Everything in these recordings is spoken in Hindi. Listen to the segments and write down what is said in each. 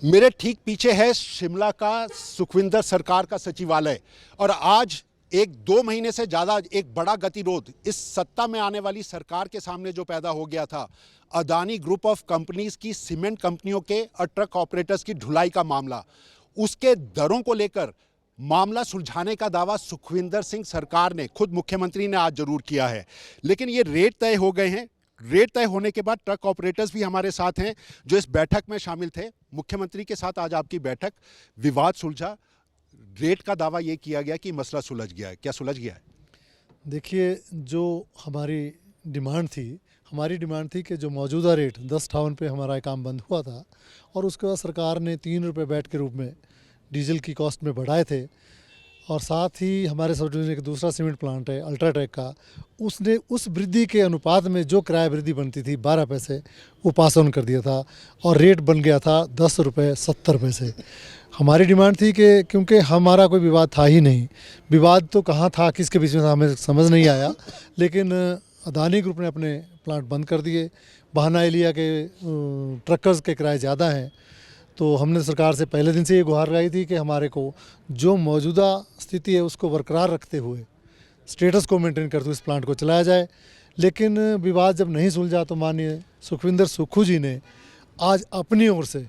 मेरे ठीक पीछे है शिमला का सुखविंदर सरकार का सचिवालय और आज एक 2 महीने से ज़्यादा एक बड़ा गतिरोध इस सत्ता में आने वाली सरकार के सामने जो पैदा हो गया था। अदानी ग्रुप ऑफ कंपनीज की सीमेंट कंपनियों के और ट्रक ऑपरेटर्स की ढुलाई का मामला, उसके दरों को लेकर मामला सुलझाने का दावा सुखविंदर सिंह सरकार ने, खुद मुख्यमंत्री ने आज जरूर किया है। लेकिन ये रेट तय हो गए हैं। रेट तय होने के बाद ट्रक ऑपरेटर्स भी हमारे साथ हैं जो इस बैठक में शामिल थे। मुख्यमंत्री के साथ आज आपकी बैठक, विवाद सुलझा, रेट का दावा ये किया गया कि मसला सुलझ गया है। क्या सुलझ गया है? देखिए, जो हमारी डिमांड थी कि जो मौजूदा रेट 1058 पे हमारा काम बंद हुआ था और उसके बाद सरकार ने 3 रुपये बैट के रूप में डीजल की कॉस्ट में बढ़ाए थे। और साथ ही हमारे सब डिवीजन एक दूसरा सीमेंट प्लांट है अल्ट्राटेक का, उसने उस वृद्धि के अनुपात में जो किराया वृद्धि बनती थी 12 पैसे, वो पास ऑन कर दिया था और रेट बन गया था 10 रुपये 70 पैसे। हमारी डिमांड थी कि क्योंकि हमारा कोई विवाद था ही नहीं, विवाद तो कहाँ था, किसके बीच में था, हमें समझ नहीं आया। लेकिन अदानी ग्रुप ने अपने प्लांट बंद कर दिए, बहाना ये लिया कि ट्रकर्स के किराए ज़्यादा हैं। तो हमने सरकार से पहले दिन से ये गुहार लगाई थी कि हमारे को जो मौजूदा स्थिति है उसको बरकरार रखते हुए, स्टेटस को मेंटेन करते हुए इस प्लांट को चलाया जाए। लेकिन विवाद जब नहीं सुलझा तो माननीय सुखविंदर सुक्खू जी ने आज अपनी ओर से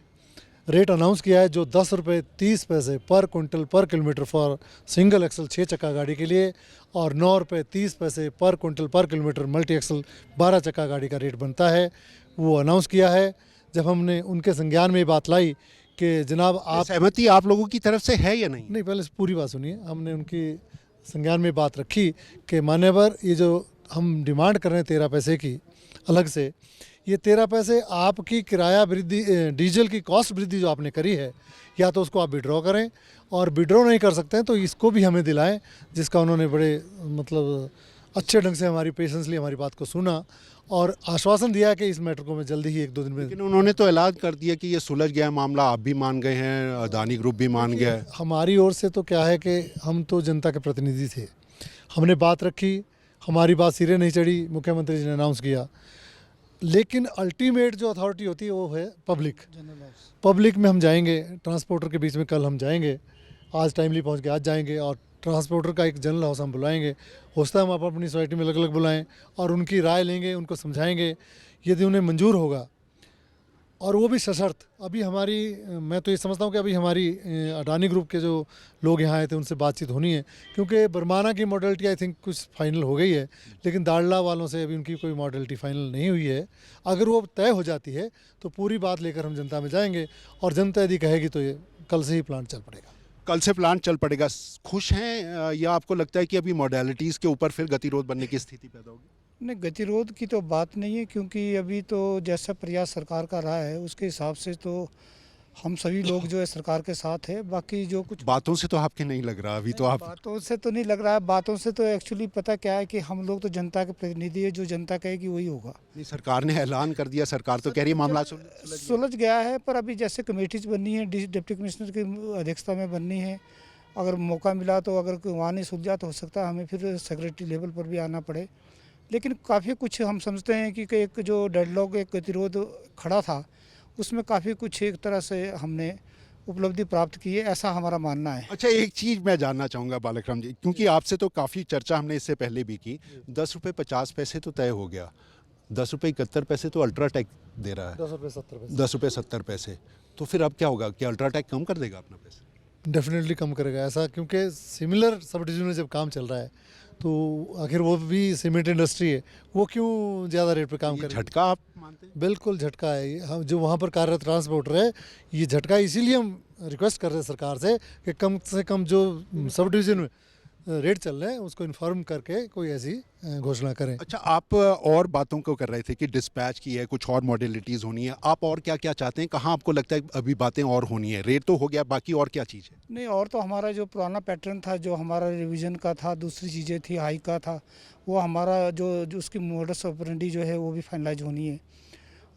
रेट अनाउंस किया है, जो 10 रुपये 30 पैसे पर क्विंटल पर किलोमीटर फॉर सिंगल एक्सल 6 चक्का गाड़ी के लिए और 9 रुपये 30 पैसे पर क्विंटल पर किलोमीटर मल्टी एक्सल 12 चक्का गाड़ी का रेट बनता है, वो अनाउंस किया है। जब हमने उनके संज्ञान में ये बात लाई कि जनाब आप, सहमति आप लोगों की तरफ से है या नहीं? नहीं, पहले पूरी बात सुनिए। हमने उनकी संज्ञान में बात रखी कि मान्यवर, ये जो हम डिमांड कर रहे हैं 13 पैसे की अलग से, ये 13 पैसे आपकी किराया वृद्धि, डीजल की कॉस्ट वृद्धि जो आपने करी है, या तो उसको आप विड्रॉ करें, और विड्रॉ नहीं कर सकते हैं तो इसको भी हमें दिलाएं। जिसका उन्होंने बड़े अच्छे ढंग से हमारी पेशेंसली हमारी बात को सुना और आश्वासन दिया कि इस मैटर को मैं जल्दी ही 1-2 दिन में। लेकिन उन्होंने तो ऐलान कर दिया कि ये सुलझ गया मामला, आप भी मान गए हैं, अदानी ग्रुप भी मान गया है। हमारी ओर से तो क्या है कि हम तो जनता के प्रतिनिधि थे, हमने बात रखी, हमारी बात सिरे नहीं चढ़ी, मुख्यमंत्री जी ने अनाउंस किया। लेकिन अल्टीमेट जो अथॉरिटी होती है वो है पब्लिक में हम जाएंगे, ट्रांसपोर्टर के बीच में कल हम जाएंगे, आज टाइमली पहुंच के आज जाएंगे, और ट्रांसपोर्टर का एक जनरल हाउस हम बुलाएंगे। हो सकता है हम अपनी सोसाइटी में अलग अलग बुलाएं और उनकी राय लेंगे, उनको समझाएंगे, यदि उन्हें मंजूर होगा, और वो भी सशर्त। अभी मैं तो ये समझता हूँ कि अभी हमारी अडानी ग्रुप के जो लोग यहाँ आए थे उनसे बातचीत होनी है, क्योंकि बरमाना की मॉडलिटी आई थिंक कुछ फाइनल हो गई है, लेकिन दाड़ला वालों से अभी उनकी कोई मॉडलिटी फाइनल नहीं हुई है। अगर वो तय हो जाती है तो पूरी बात लेकर हम जनता में जाएंगे, और जनता यदि कहेगी तो ये कल से ही प्लांट चल पड़ेगा। कल से प्लांट चल पड़ेगा। खुश हैं या आपको लगता है कि अभी मॉडलिटीज़ के ऊपर फिर गतिरोध बनने की स्थिति पैदा होगी? नहीं, गतिरोध की तो बात नहीं है, क्योंकि अभी तो जैसा प्रयास सरकार का रहा है उसके हिसाब से तो हम सभी लोग जो है सरकार के साथ है। बाकी जो कुछ बातों से तो आपके नहीं लग रहा अभी तो आप। बातों से तो नहीं लग रहा है, बातों से तो एक्चुअली पता क्या है कि हम लोग तो जनता के प्रतिनिधि है, जो जनता कहेगी वही होगा। नहीं, सरकार ने ऐलान कर दिया, सरकार तो कह रही है मामला सुलझ गया है, पर अभी जैसे कमेटीज बननी है, डिप्टी कमिश्नर की अध्यक्षता में बननी है। अगर मौका मिला तो अगर वहाँ नहीं सुलझा तो हो सकता है हमें फिर सेक्रेटरी लेवल पर भी आना पड़े। लेकिन काफ़ी कुछ हम समझते हैं कि एक जो डेडलॉक, एक गतिरोध खड़ा था, उसमें काफ़ी कुछ एक तरह से हमने उपलब्धि प्राप्त की है, ऐसा हमारा मानना है। अच्छा, एक चीज़ मैं जानना चाहूँगा बालकृष्ण जी, क्योंकि आपसे तो काफ़ी चर्चा हमने इससे पहले भी की। 10 रुपये 50 पैसे तो तय हो गया, 10 रुपये 71 पैसे तो अल्ट्राटेक दे रहा है, 10 रुपये 70 पैसे। 10 रुपये 70 पैसे। तो फिर अब क्या होगा? क्या अल्ट्राटेक कम कर देगा अपना पैसा? डेफिनेटली कम करेगा ऐसा, क्योंकि सिमिलर सब डिवीजन में जब काम चल रहा है तो आखिर वो भी सीमेंट इंडस्ट्री है, वो क्यों ज़्यादा रेट पे काम करे? झटका आप मानते हैं? बिल्कुल झटका है ये। हम जो वहाँ पर कार्यरत ट्रांसपोर्टर है, ये झटका इसीलिए हम रिक्वेस्ट कर रहे हैं सरकार से कम जो सब डिवीज़न में रेट चल रहे हैं उसको इन्फॉर्म करके कोई ऐसी घोषणा करें। अच्छा, आप और बातों को कर रहे थे कि डिस्पैच की है, कुछ और मॉडलिटीज़ होनी है, आप और क्या क्या चाहते हैं? कहाँ आपको लगता है अभी बातें और होनी है? रेट तो हो गया, बाकी और क्या चीज़ है? नहीं, और तो हमारा जो पुराना पैटर्न था, जो हमारा रिवीजन का था, दूसरी चीज़ें थी, हाई का था, वो हमारा जो उसकी मोडस ऑपरेंडी जो है वो भी फाइनलाइज होनी है।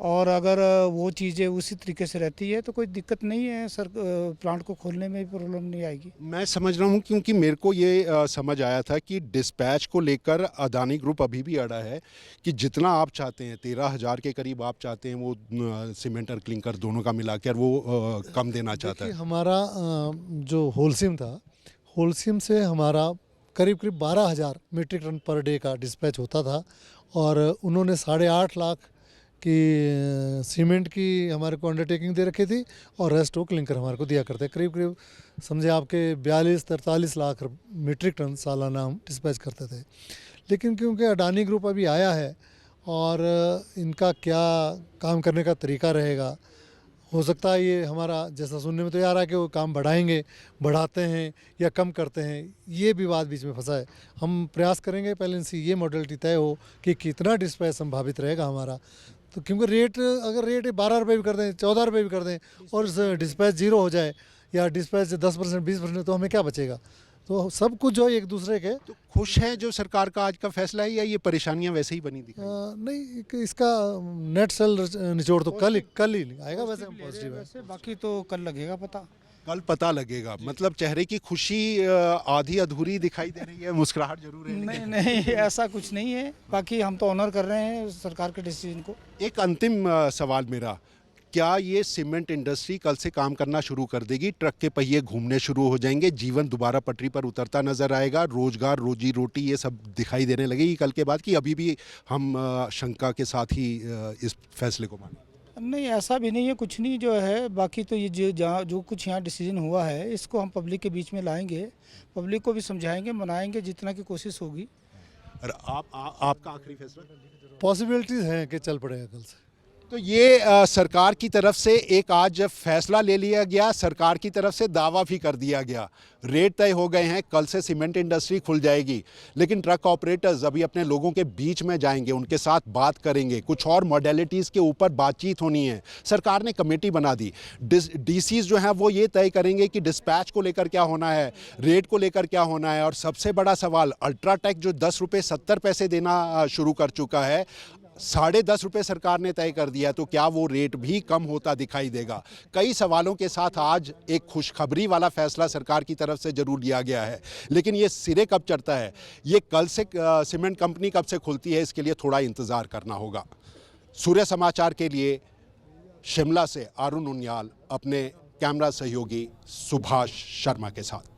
और अगर वो चीज़ें उसी तरीके से रहती है तो कोई दिक्कत नहीं है सर, प्लांट को खोलने में भी प्रॉब्लम नहीं आएगी। मैं समझ रहा हूँ, क्योंकि मेरे को ये समझ आया था कि डिस्पैच को लेकर अदानी ग्रुप अभी भी अड़ा है कि जितना आप चाहते हैं 13,000 के करीब आप चाहते हैं, वो सीमेंट और क्लिंकर दोनों का मिलाकर वो कम देना चाहता है। देखिए, हमारा जो होलसिम था, होलसिम से हमारा करीब करीब 12,000 मीट्रिक टन पर डे का डिस्पैच होता था और उन्होंने 8.5 लाख की सीमेंट की हमारे को अंडरटेकिंग दे रखी थी और रेस्ट वो क्लिंकर हमारे को दिया करते, करीब करीब समझे आपके 42-43 लाख मीट्रिक टन सालाना हम डिस्पैच करते थे। लेकिन क्योंकि अडानी ग्रुप अभी आया है और इनका क्या काम करने का तरीका रहेगा, हो सकता है ये हमारा जैसा सुनने में तो ये आ रहा है कि वो काम बढ़ाएंगे, बढ़ाते हैं या कम करते हैं, ये विवाद बीच में फंसा है। हम प्रयास करेंगे पहले इनसे ये मॉडलिटी तय हो कि कितना डिस्पैच संभावित रहेगा हमारा, तो क्योंकि रेट अगर रेट 12 रुपये भी कर दें, 14 रुपये भी कर दें और डिस्पैच जीरो हो जाए या डिस्पैच 10% 20%, तो हमें क्या बचेगा। तो सब कुछ जो है एक दूसरे के तो खुश हैं जो सरकार का आज का फैसला है, या ये परेशानियां वैसे ही बनी दिखाई? नहीं, इसका नेट सेल निचोड़ तो कल ही आएगा, वैसे हम पॉजिटिव है। वैसे बाकी तो कल लगेगा पता। कल पता लगेगा, मतलब चेहरे की खुशी आधी अधूरी दिखाई दे रही है, मुस्कुराहट जरूर है। नहीं नहीं, ऐसा कुछ नहीं है, बाकी हम तो ऑनर कर रहे हैं सरकार के डिसीजन को। एक अंतिम सवाल मेरा, क्या ये सीमेंट इंडस्ट्री कल से काम करना शुरू कर देगी? ट्रक के पहिए घूमने शुरू हो जाएंगे, जीवन दोबारा पटरी पर उतरता नजर आएगा, रोजगार रोजी रोटी ये सब दिखाई देने लगेगी कल के बाद, कि अभी भी हम शंका के साथ ही इस फैसले को मानें? नहीं, ऐसा भी नहीं है, कुछ नहीं जो है। बाकी तो ये जो कुछ यहाँ डिसीजन हुआ है इसको हम पब्लिक के बीच में लाएंगे, पब्लिक को भी समझाएंगे, मनाएंगे जितना की कोशिश होगी। और आपका आखिरी फैसला? पॉसिबिलिटीज़ हैं कि चल पड़ेगा कल से। तो ये सरकार की तरफ से एक आज फैसला ले लिया गया, सरकार की तरफ से दावा भी कर दिया गया, रेट तय हो गए हैं, कल से सीमेंट इंडस्ट्री खुल जाएगी। लेकिन ट्रक ऑपरेटर्स अभी अपने लोगों के बीच में जाएंगे, उनके साथ बात करेंगे, कुछ और मॉडलिटीज़ के ऊपर बातचीत होनी है। सरकार ने कमेटी बना दी, डीसीज जो हैं वो ये तय करेंगे कि डिस्पैच को लेकर क्या होना है, रेट को लेकर क्या होना है। और सबसे बड़ा सवाल, अल्ट्राटेक जो 10 रुपये 70 पैसे देना शुरू कर चुका है, 10.5 रुपये सरकार ने तय कर दिया, तो क्या वो रेट भी कम होता दिखाई देगा? कई सवालों के साथ आज एक खुशखबरी वाला फैसला सरकार की तरफ से जरूर लिया गया है, लेकिन ये सिरे कब चढ़ता है, ये कल से सीमेंट कंपनी कब से खुलती है, इसके लिए थोड़ा इंतज़ार करना होगा। सूर्य समाचार के लिए शिमला से अरुण उनियाल अपने कैमरा सहयोगी सुभाष शर्मा के साथ।